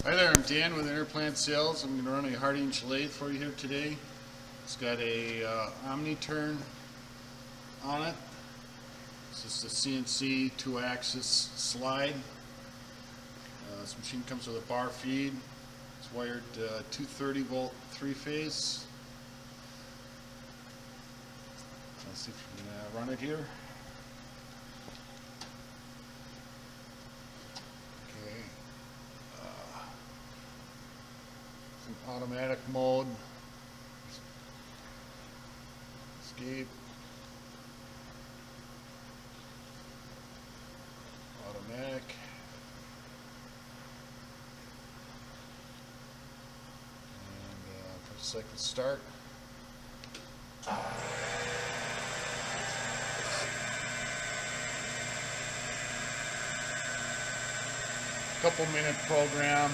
Hi there, I'm Dan with Interplant Sales. I'm going to run a Hardinge lathe for you here today. It's got a Omni-Turn on it. It's just a CNC 2-axis slide. This machine comes with a bar feed. It's wired 230 volt 3-phase. Let's see if we can run it here. Okay. Automatic mode, escape, automatic, and for a second start. Couple-minute program.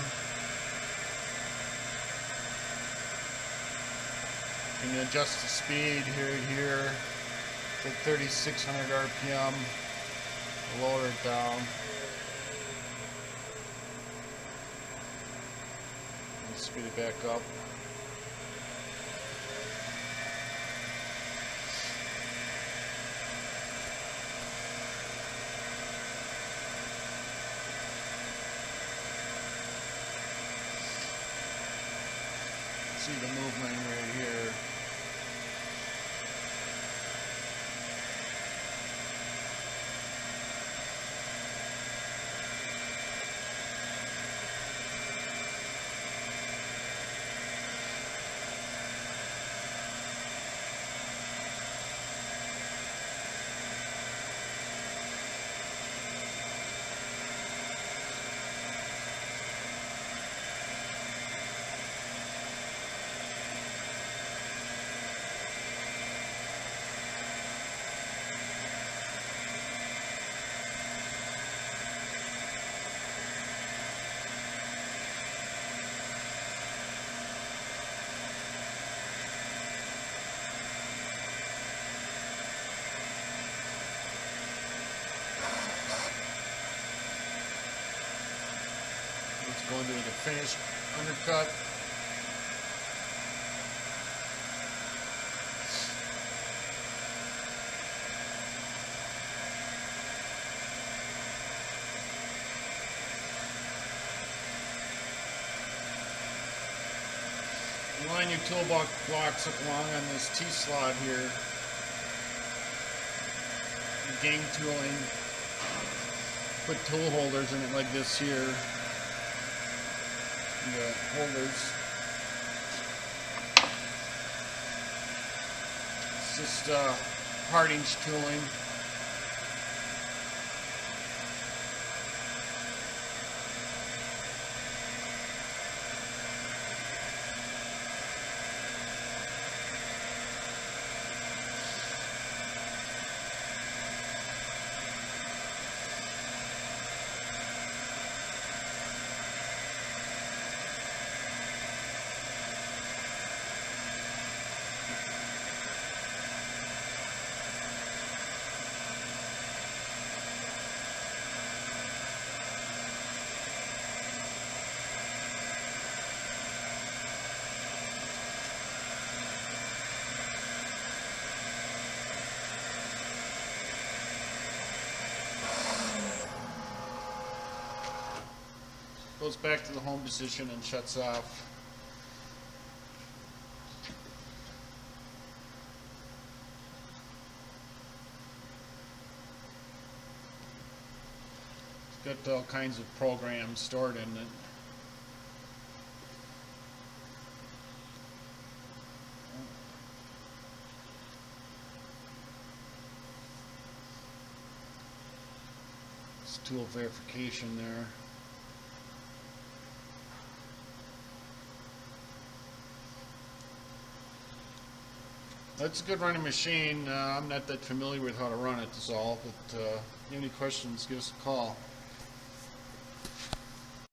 You can adjust the speed here to 3,600 RPM, lower it down, and speed it back up. See the movement right here. Let's go into the finished undercut. Line your toolbox up along on this T-slot here. Gang tooling. Put tool holders in it like this here. The holders. It's just Hardinge tooling. Goes back to the home position and shuts off. It's got all kinds of programs stored in it. It's tool verification there. That's a good running machine. I'm not that familiar with how to run it, that's all. But if you have any questions, give us a call.